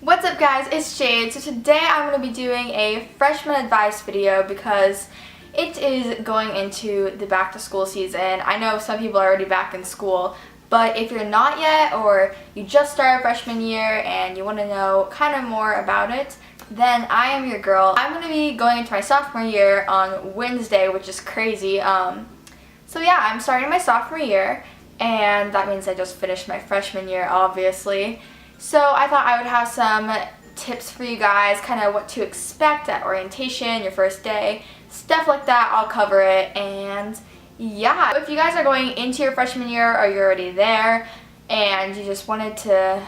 What's up guys, it's Jade. So today I'm going to be doing a freshman advice video because it is going into the back to school season. I know some people are already back in school, but if you're not yet or you just started freshman year and you want to know kind of more about it, then I am your girl. I'm going to be going into my sophomore year on Wednesday, which is crazy. So yeah, I'm starting my sophomore year, and that means I just finished my freshman year, obviously. So I thought I would have some tips for you guys, kind of what to expect at orientation, your first day, stuff like that. I'll cover it. And yeah, if you guys are going into your freshman year or you're already there and you just wanted to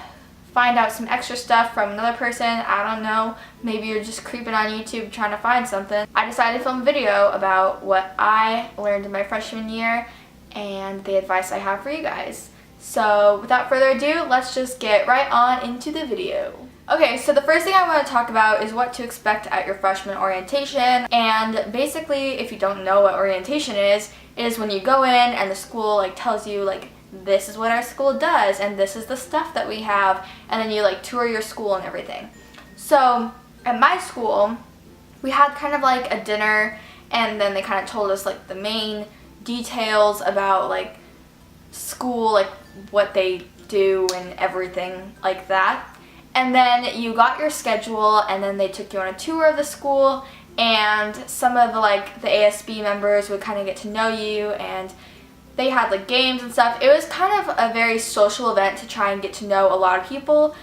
find out some extra stuff from another person, I don't know, maybe you're just creeping on YouTube trying to find something, I decided to film a video about what I learned in my freshman year and the advice I have for you guys. So without further ado, let's just get right on into the video. Okay, so the first thing I want to talk about is what to expect at your freshman orientation. And basically, if you don't know what orientation is when you go in and the school tells you this is what our school does and this is the stuff that we have, and then you tour your school and everything. So at my school, we had kind of a dinner, and then they kind of told us the main details about school, what they do and everything like that. And then you got your schedule, and then they took you on a tour of the school, and some of the ASB members would kind of get to know you, and they had games and stuff. It was kind of a very social event to try and get to know a lot of people.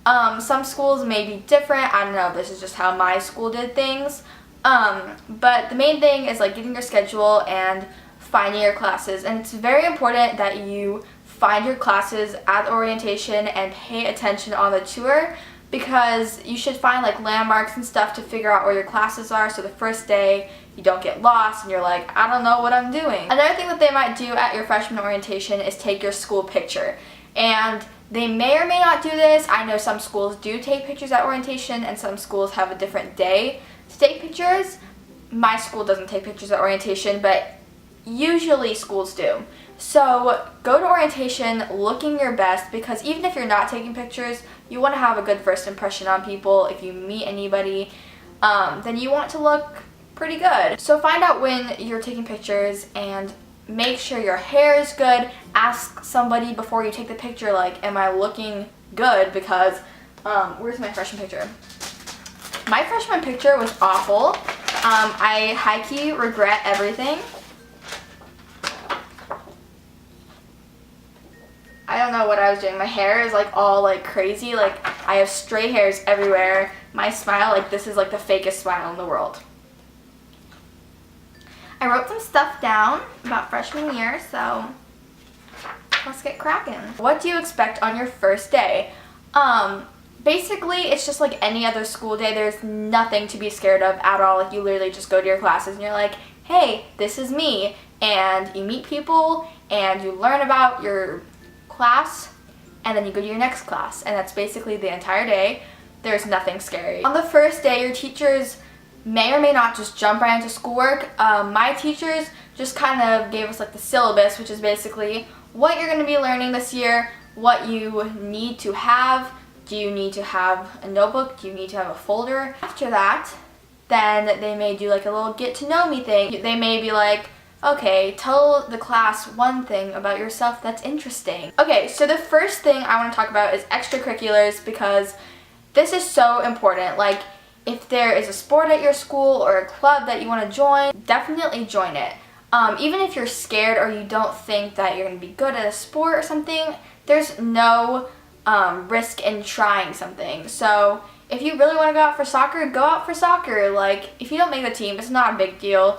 Some schools may be different. I don't know, this is just how my school did things. But the main thing is getting your schedule and finding your classes, and it's very important that you find your classes at orientation and pay attention on the tour, because you should find landmarks and stuff to figure out where your classes are, so the first day you don't get lost and you're I don't know what I'm doing. Another thing that they might do at your freshman orientation is take your school picture, and they may or may not do this. I know some schools do take pictures at orientation and some schools have a different day to take pictures. My school doesn't take pictures at orientation, but usually schools do. So go to orientation looking your best, because even if you're not taking pictures, you want to have a good first impression on people. If you meet anybody, then you want to look pretty good. So find out when you're taking pictures and make sure your hair is good. Ask somebody before you take the picture, am I looking good? Because where's my freshman picture? My freshman picture was awful. I high-key regret everything. I don't know what I was doing. My hair is all crazy. I have stray hairs everywhere. My smile, this is the fakest smile in the world. I wrote some stuff down about freshman year, so let's get cracking. What do you expect on your first day? Basically, it's just like any other school day. There's nothing to be scared of at all. You literally just go to your classes and you're hey, this is me. And you meet people and you learn about your class, and then you go to your next class, and that's basically the entire day. There's nothing scary. On the first day, your teachers may or may not just jump right into schoolwork. My teachers just kind of gave us the syllabus, which is basically what you're going to be learning this year, what you need to have. Do you need to have a notebook? Do you need to have a folder? After that, then they may do a little get to know me thing. They may be okay, tell the class one thing about yourself that's interesting. Okay, so the first thing I want to talk about is extracurriculars, because this is so important. If there is a sport at your school or a club that you want to join, definitely join it. Even if you're scared or you don't think that you're going to be good at a sport or something, there's no risk in trying something. So if you really want to go out for soccer, go out for soccer. If you don't make the team, it's not a big deal.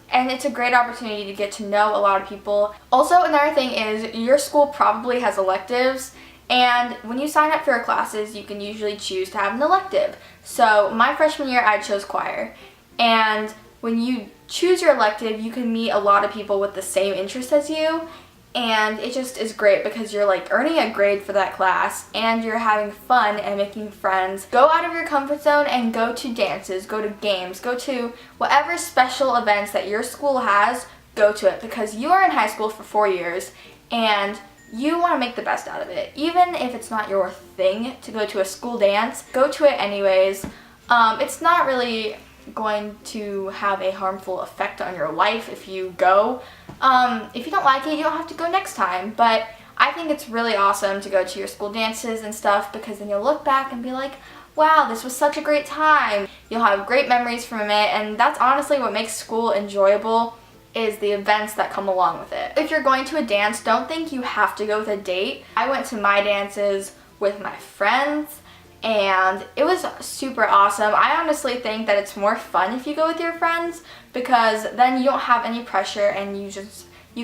And it's a great opportunity to get to know a lot of people. Also, another thing is your school probably has electives, and when you sign up for your classes, you can usually choose to have an elective. So my freshman year, I chose choir. And when you choose your elective, you can meet a lot of people with the same interest as you, and it just is great because you're earning a grade for that class, and you're having fun and making friends. Go out of your comfort zone and go to dances, go to games, go to whatever special events that your school has. Go to it, because you are in high school for 4 years and you want to make the best out of it. Even if it's not your thing to go to a school dance, go to it anyways. It's not really going to have a harmful effect on your life if you go. If you don't like it, you don't have to go next time, but I think it's really awesome to go to your school dances and stuff, because then you'll look back and be like, wow, this was such a great time. You'll have great memories from it, and that's honestly what makes school enjoyable, is the events that come along with it. If you're going to a dance, don't think you have to go with a date. I went to my dances with my friends, and it was super awesome. I honestly think that it's more fun if you go with your friends, because then you don't have any pressure, and you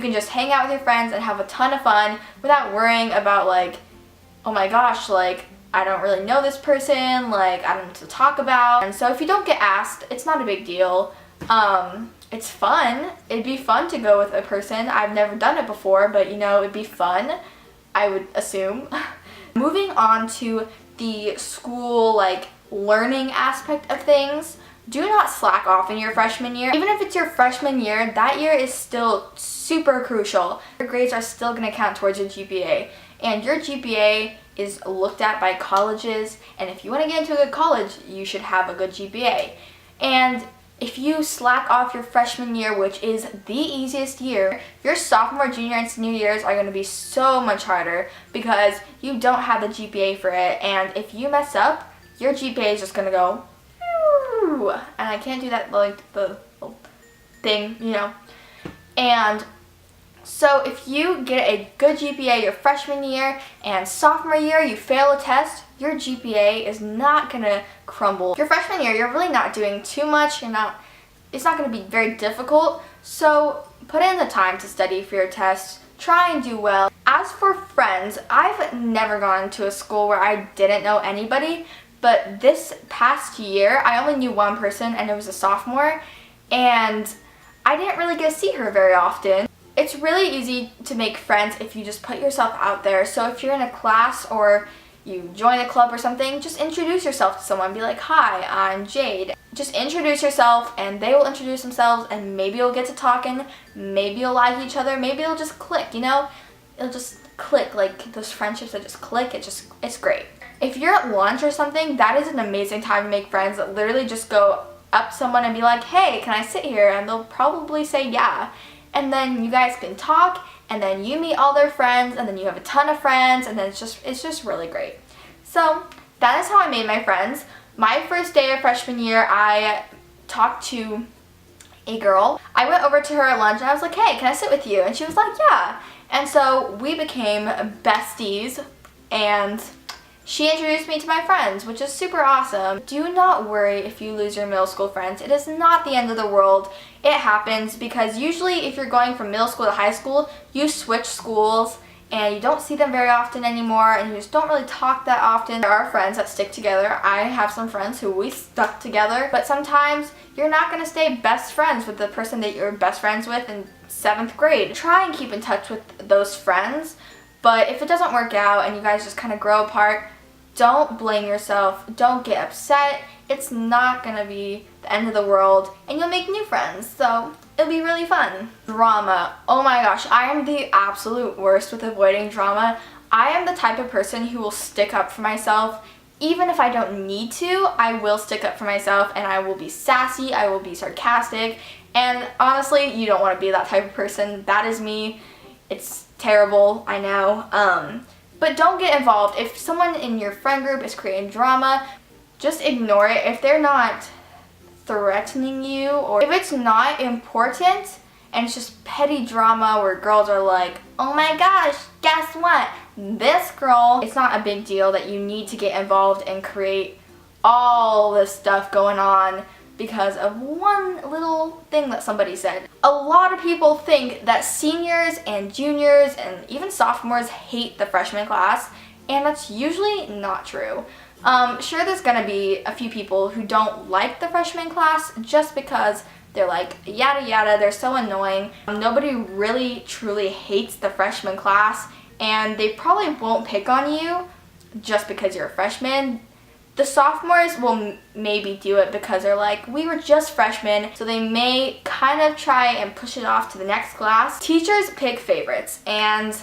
can just hang out with your friends and have a ton of fun without worrying about, like, oh my gosh, like, I don't really know this person, like, I don't know what to talk about. And so if you don't get asked, it's not a big deal. It's fun. It'd be fun to go with a person. I've never done it before, but you know, it'd be fun, I would assume. Moving on to the school, like, learning aspect of things, do not slack off in your freshman year. Even if it's your freshman year, that year is still super crucial. Your grades are still going to count towards your GPA, and your GPA is looked at by colleges, and if you want to get into a good college, you should have a good GPA. And if you slack off your freshman year, which is the easiest year, your sophomore, junior, and senior years are going to be so much harder because you don't have the GPA for it, and if you mess up, your GPA is just going to go, and I can't do that, like, the thing, you know. And so if you get a good GPA your freshman year and sophomore year you fail a test, your GPA is not going to crumble. Your freshman year, you're really not doing too much. It's not going to be very difficult. So put in the time to study for your tests. Try and do well. As for friends, I've never gone to a school where I didn't know anybody, but this past year I only knew one person, and it was a sophomore, and I didn't really get to see her very often. It's really easy to make friends if you just put yourself out there. So if you're in a class or you join a club or something, just introduce yourself to someone. Be like, hi, I'm Jade. Just introduce yourself, and they will introduce themselves, and maybe you'll get to talking, maybe you'll like each other, maybe it'll just click, you know? It'll just click, like those friendships that just click, it's great. If you're at lunch or something, that is an amazing time to make friends. Literally just go up to someone and be like, hey, can I sit here? And they'll probably say yeah. And then you guys can talk, and then you meet all their friends, and then you have a ton of friends, and then it's just really great. So that is how I made my friends. My first day of freshman year, I talked to a girl. I went over to her at lunch, and I was like, hey, can I sit with you? And she was like, yeah. And so we became besties, and she introduced me to my friends, which is super awesome. Do not worry if you lose your middle school friends. It is not the end of the world. It happens because usually if you're going from middle school to high school, you switch schools and you don't see them very often anymore, and you just don't really talk that often. There are friends that stick together. I have some friends who we stuck together, but sometimes you're not going to stay best friends with the person that you're best friends with in 7th grade. Try and keep in touch with those friends, but if it doesn't work out and you guys just kind of grow apart, don't blame yourself. Don't get upset. It's not going to be the end of the world, and you'll make new friends, so it'll be really fun. Drama. Oh my gosh, I am the absolute worst with avoiding drama. I am the type of person who will stick up for myself. Even if I don't need to, I will stick up for myself, and I will be sassy, I will be sarcastic, and honestly, you don't want to be that type of person. That is me. It's terrible, I know. But don't get involved. If someone in your friend group is creating drama, just ignore it. If they're not threatening you, or if it's not important and it's just petty drama where girls are like, oh my gosh, guess what? This girl, it's not a big deal that you need to get involved and create all this stuff going on because of one little thing that somebody said. A lot of people think that seniors and juniors and even sophomores hate the freshman class, and that's usually not true. Sure, there's gonna be a few people who don't like the freshman class just because they're like, yada yada, they're so annoying. Nobody really truly hates the freshman class, and they probably won't pick on you just because you're a freshman. The sophomores will maybe do it because they're like, we were just freshmen, so they may kind of try and push it off to the next class. Teachers pick favorites, and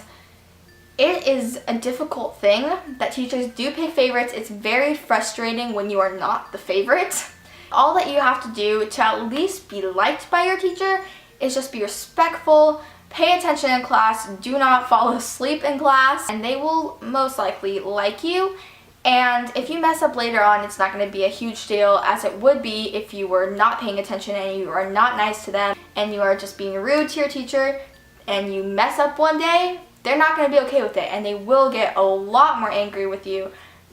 It is a difficult thing that teachers do pick favorites. It's very frustrating when you are not the favorite. All that you have to do to at least be liked by your teacher is just be respectful, pay attention in class, do not fall asleep in class, and they will most likely like you. And if you mess up later on, it's not going to be a huge deal as it would be if you were not paying attention and you are not nice to them and you are just being rude to your teacher and you mess up one day. They're not going to be okay with it, and they will get a lot more angry with you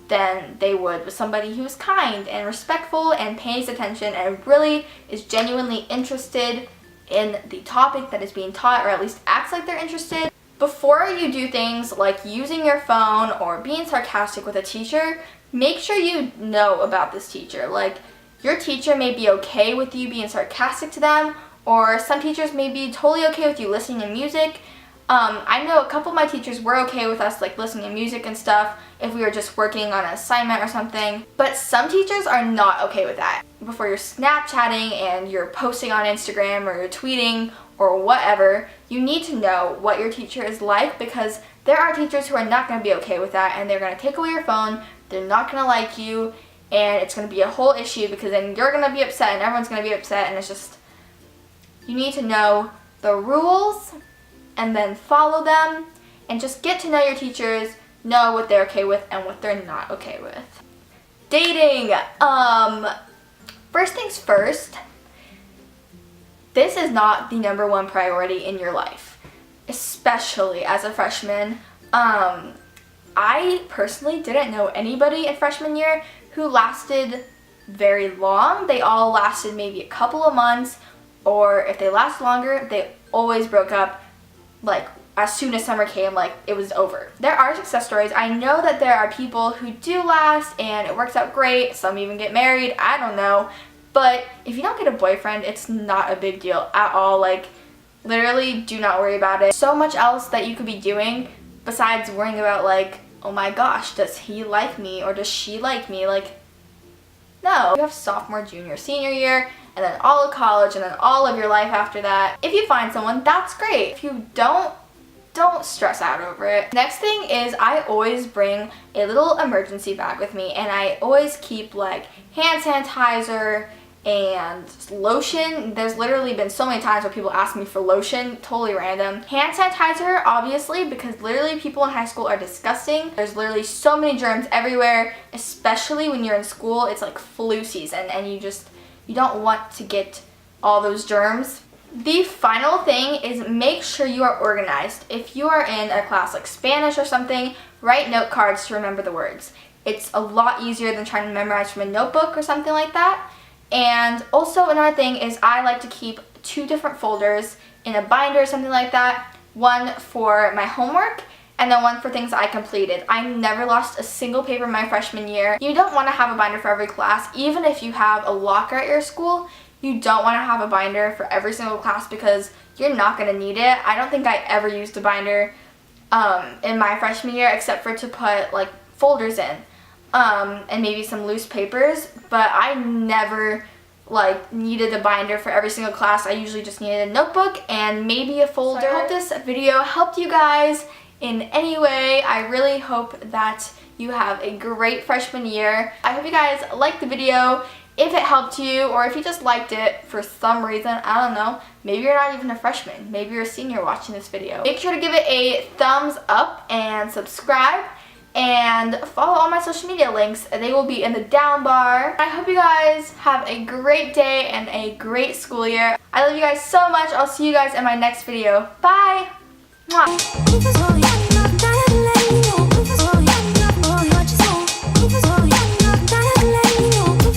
than they would with somebody who's kind and respectful and pays attention and really is genuinely interested in the topic that is being taught, or at least acts like they're interested. Before you do things like using your phone or being sarcastic with a teacher, make sure you know about this teacher. Like, your teacher may be okay with you being sarcastic to them, or some teachers may be totally okay with you listening to music. I know a couple of my teachers were okay with us like listening to music and stuff if we were just working on an assignment or something, but some teachers are not okay with that. Before you're Snapchatting and you're posting on Instagram or you're tweeting or whatever, you need to know what your teacher is like, because there are teachers who are not going to be okay with that, and they're going to take away your phone, they're not going to like you, and it's going to be a whole issue because then you're going to be upset and everyone's going to be upset, and it's just, you need to know the rules and then follow them, and just get to know your teachers, know what they're okay with and what they're not okay with. Dating. First things first, this is not the #1 priority in your life, especially as a freshman. I personally didn't know anybody in freshman year who lasted very long. They all lasted maybe a couple of months, or if they last longer, they always broke up like as soon as summer came, like it was over. There are success stories. I know that there are people who do last and it works out great. Some even get married. I don't know. But if you don't get a boyfriend, it's not a big deal at all. Like, literally, do not worry about it. So much else that you could be doing besides worrying about, like, oh my gosh, does he like me or does she like me? Like, no. You have sophomore, junior, senior year, and then all of college, and then all of your life after that. If you find someone, that's great. If you don't stress out over it. Next thing is, I always bring a little emergency bag with me, and I always keep like hand sanitizer and lotion. There's literally been so many times where people ask me for lotion, totally random. Hand sanitizer, obviously, because literally people in high school are disgusting. There's literally so many germs everywhere, especially when you're in school. It's like flu season, and you don't want to get all those germs. The final thing is, make sure you are organized. If you are in a class like Spanish or something, write note cards to remember the words. It's a lot easier than trying to memorize from a notebook or something like that. And also another thing is, I like to keep 2 different folders in a binder or something like that. One for my homework and then one for things I completed. I never lost a single paper my freshman year. You don't want to have a binder for every class. Even if you have a locker at your school, you don't want to have a binder for every single class because you're not going to need it. I don't think I ever used a binder in my freshman year except for to put like folders in and maybe some loose papers, but I never like needed a binder for every single class. I usually just needed a notebook and maybe a folder. So I hope this video helped you guys in any way. I really hope that you have a great freshman year. I hope you guys liked the video. If it helped you, or if you just liked it for some reason, I don't know, maybe you're not even a freshman, maybe you're a senior watching this video. Make sure to give it a thumbs up and subscribe, and follow all my social media links. They will be in the down bar. I hope you guys have a great day and a great school year. I love you guys so much. I'll see you guys in my next video. Bye! Mwah.